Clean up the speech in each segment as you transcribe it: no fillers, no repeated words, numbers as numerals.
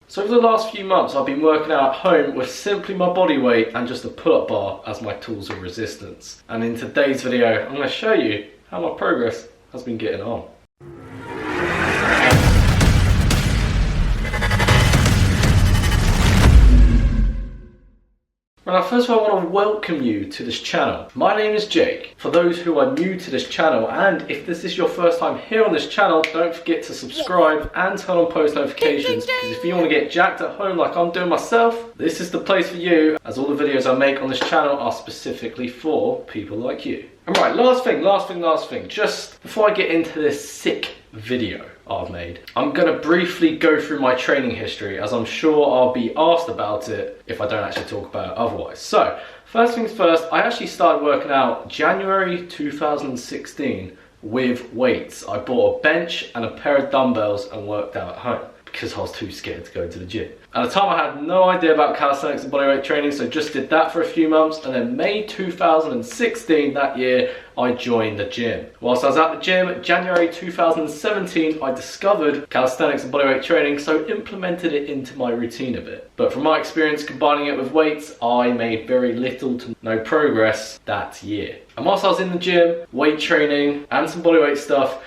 So over the last few months I've been working out at home with simply my body weight and just a pull-up bar as my tools of resistance. And in today's video I'm going to show you how my progress has been getting on. Now first of all I want to welcome you to this channel. My name is Jake. For those who are new to this channel, and if this is your first time here on this channel, don't forget to subscribe and turn on post notifications, because if you want to get jacked at home like I'm doing myself, this is the place for you, as all the videos I make on this channel are specifically for people like you. And right, last thing, just before I get into this sick video I've made, I'm going to briefly go through my training history, as I'm sure I'll be asked about it if I don't actually talk about it otherwise. So, first things first, I actually started working out January 2016 with weights. I bought a bench and a pair of dumbbells and worked out at home, because I was too scared to go to the gym. At the time I had no idea about calisthenics and bodyweight training, so just did that for a few months, and then May 2016, that year, I joined the gym. Whilst I was at the gym, January 2017, I discovered calisthenics and bodyweight training, so implemented it into my routine a bit. But from my experience combining it with weights, I made very little to no progress that year. And whilst I was in the gym, weight training, and some bodyweight stuff,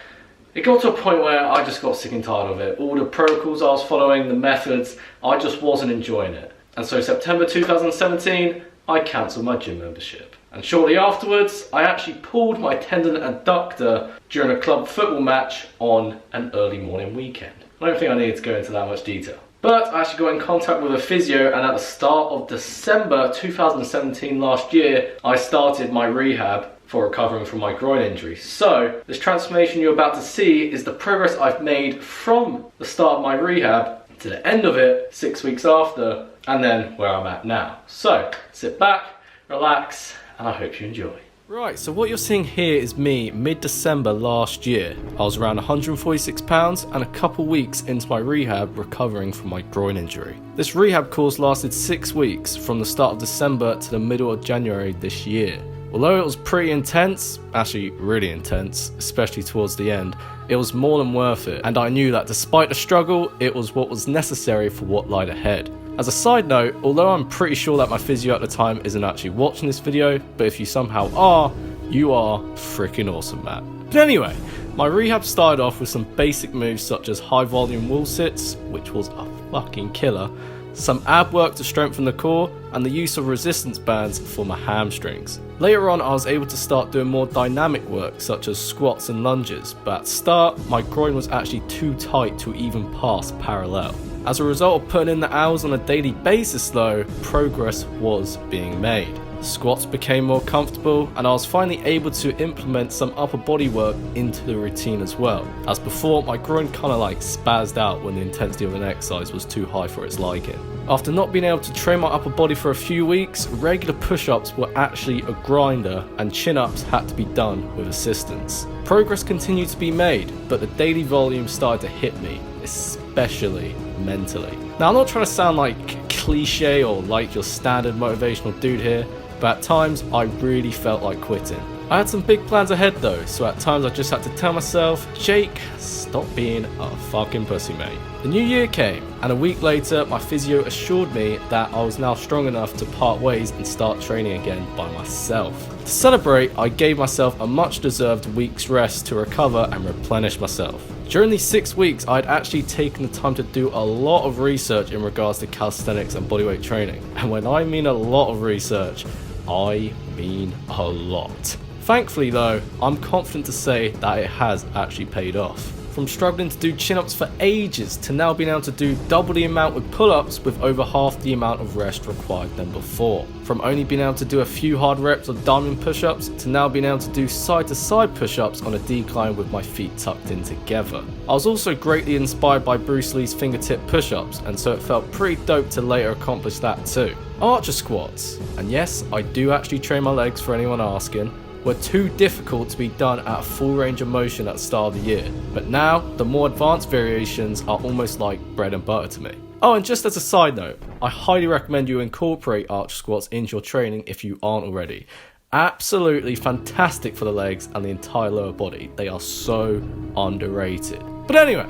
it got to a point where I just got sick and tired of it. All the protocols I was following, the methods, I just wasn't enjoying it. And so September 2017, I cancelled my gym membership. And shortly afterwards, I actually pulled my tendon adductor during a club football match on an early morning weekend. I don't think I need to go into that much detail. But I actually got in contact with a physio, and at the start of December 2017 last year, I started my rehab for recovering from my groin injury. So this transformation you're about to see is the progress I've made from the start of my rehab to the end of it 6 weeks after, and then where I'm at now. So sit back, relax, and I hope you enjoy. Right, so what you're seeing here is me mid-December last year. I was around 146 pounds and a couple weeks into my rehab recovering from my groin injury. This rehab course lasted 6 weeks from the start of December to the middle of January this year. Although it was pretty intense, actually really intense, especially towards the end, it was more than worth it, and I knew that despite the struggle, it was what was necessary for what lied ahead. As a side note, although I'm pretty sure that my physio at the time isn't actually watching this video, but if you somehow are, you are freaking awesome, man. But anyway, my rehab started off with some basic moves such as high volume wall sits, which was a fucking killer, some ab work to strengthen the core, and the use of resistance bands for my hamstrings. Later on I was able to start doing more dynamic work such as squats and lunges, but at the start my groin was actually too tight to even pass parallel. As a result of putting in the hours on a daily basis though, progress was being made. Squats became more comfortable, and I was finally able to implement some upper body work into the routine as well. As before, my groin kinda like spazzed out when the intensity of an exercise was too high for its liking. After not being able to train my upper body for a few weeks, regular push-ups were actually a grinder, and chin-ups had to be done with assistance. Progress continued to be made, but the daily volume started to hit me, especially mentally. Now I'm not trying to sound like cliche or like your standard motivational dude here, but at times I really felt like quitting. I had some big plans ahead though, so at times I just had to tell myself, Jake, stop being a fucking pussy, mate. The new year came, and a week later my physio assured me that I was now strong enough to part ways and start training again by myself. To celebrate, I gave myself a much deserved week's rest to recover and replenish myself. During these 6 weeks, I'd actually taken the time to do a lot of research in regards to calisthenics and bodyweight training. And when I mean a lot of research, I mean a lot. Thankfully though, I'm confident to say that it has actually paid off. From struggling to do chin-ups for ages to now being able to do double the amount with pull-ups with over half the amount of rest required than before. From only being able to do a few hard reps of diamond push-ups to now being able to do side-to-side push-ups on a decline with my feet tucked in together. I was also greatly inspired by Bruce Lee's fingertip push-ups, and so it felt pretty dope to later accomplish that too. Archer squats, and yes, I do actually train my legs for anyone asking, were too difficult to be done at a full range of motion at the start of the year, but now the more advanced variations are almost like bread and butter to me. Oh, and just as a side note, I highly recommend you incorporate arch squats into your training if you aren't already. Absolutely fantastic for the legs and the entire lower body. They are so underrated. But anyway,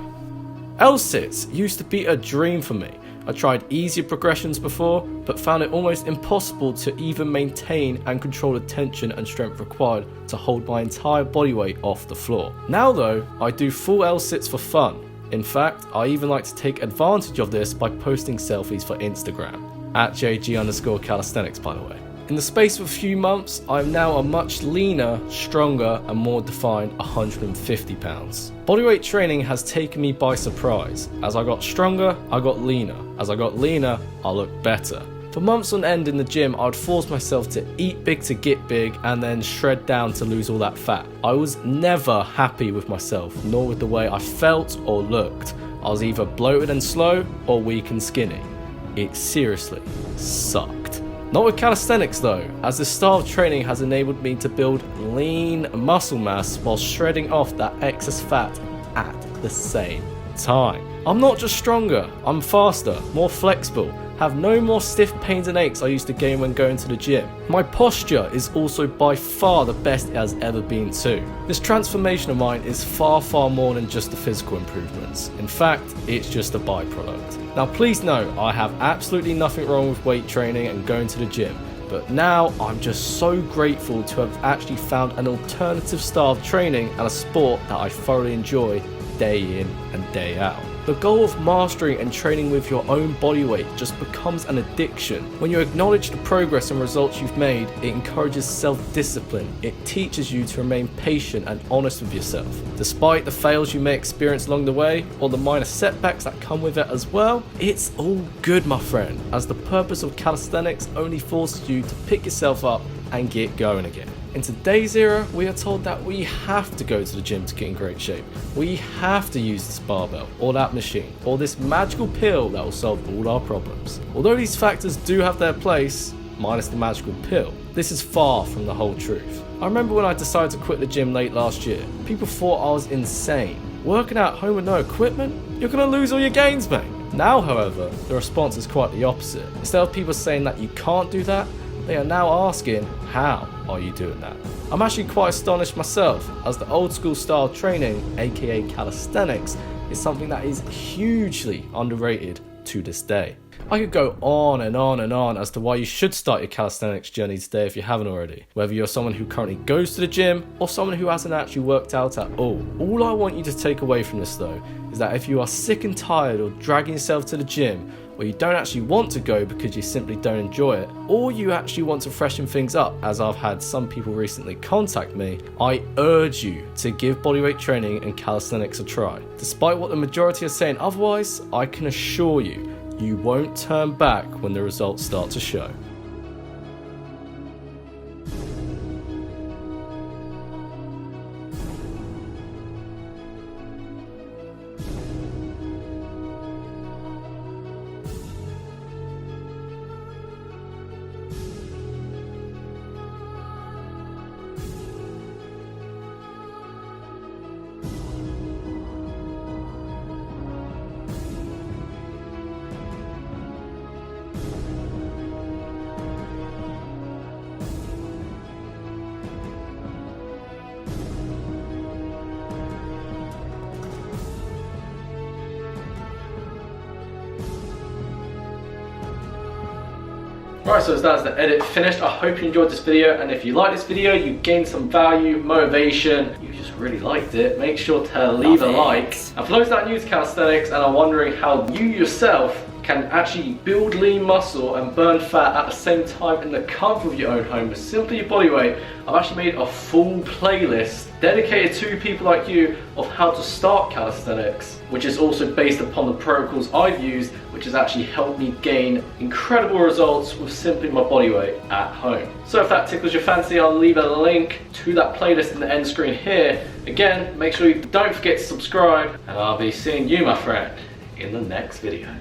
L-sits used to be a dream for me. I tried easier progressions before, but found it almost impossible to even maintain and control the tension and strength required to hold my entire body weight off the floor. Now though, I do full L-sits for fun. In fact, I even like to take advantage of this by posting selfies for Instagram. At JG_calisthenics, by the way. In the space of a few months, I am now a much leaner, stronger and more defined 150 pounds. Bodyweight training has taken me by surprise. As I got stronger, I got leaner. As I got leaner, I looked better. For months on end in the gym, I would force myself to eat big to get big and then shred down to lose all that fat. I was never happy with myself, nor with the way I felt or looked. I was either bloated and slow or weak and skinny. It seriously sucked. Not with calisthenics though, as this style of training has enabled me to build lean muscle mass while shredding off that excess fat at the same time. I'm not just stronger, I'm faster, more flexible, have no more stiff pains and aches I used to gain when going to the gym. My posture is also by far the best it has ever been too. This transformation of mine is far more than just the physical improvements. In fact, it's just a byproduct. Now please know, I have absolutely nothing wrong with weight training and going to the gym, but now I'm just so grateful to have actually found an alternative style of training and a sport that I thoroughly enjoy day in and day out. The goal of mastering and training with your own body weight just becomes an addiction. When you acknowledge the progress and results you've made, it encourages self-discipline. It teaches you to remain patient and honest with yourself. Despite the fails you may experience along the way, or the minor setbacks that come with it as well, it's all good, my friend, as the purpose of calisthenics only forces you to pick yourself up and get going again. In today's era, we are told that we have to go to the gym to get in great shape. We have to use this barbell, or that machine, or this magical pill that will solve all our problems. Although these factors do have their place, minus the magical pill, this is far from the whole truth. I remember when I decided to quit the gym late last year, people thought I was insane. Working out at home with no equipment? You're gonna lose all your gains, mate. Now, however, the response is quite the opposite. Instead of people saying that you can't do that, they are now asking, how are you doing that? I'm actually quite astonished myself, as the old school style training, aka calisthenics, is something that is hugely underrated to this day. I could go on and on and on as to why you should start your calisthenics journey today if you haven't already. Whether you're someone who currently goes to the gym or someone who hasn't actually worked out at all. All I want you to take away from this though is that if you are sick and tired of dragging yourself to the gym, or you don't actually want to go because you simply don't enjoy it, or you actually want to freshen things up, as I've had some people recently contact me, I urge you to give bodyweight training and calisthenics a try. Despite what the majority are saying otherwise, I can assure you, you won't turn back when the results start to show. Right, so that's the edit finished. I hope you enjoyed this video, and if you like this video, you gained some value, motivation, you just really liked it, make sure to leave a like. And for those that are new to calisthenics and are wondering how you yourself can actually build lean muscle and burn fat at the same time in the comfort of your own home with simply your body weight, I've actually made a full playlist dedicated to people like you of how to start calisthenics, which is also based upon the protocols I've used, which has actually helped me gain incredible results with simply my body weight at home. So if that tickles your fancy, I'll leave a link to that playlist in the end screen here. Again, make sure you don't forget to subscribe, and I'll be seeing you, my friend, in the next video.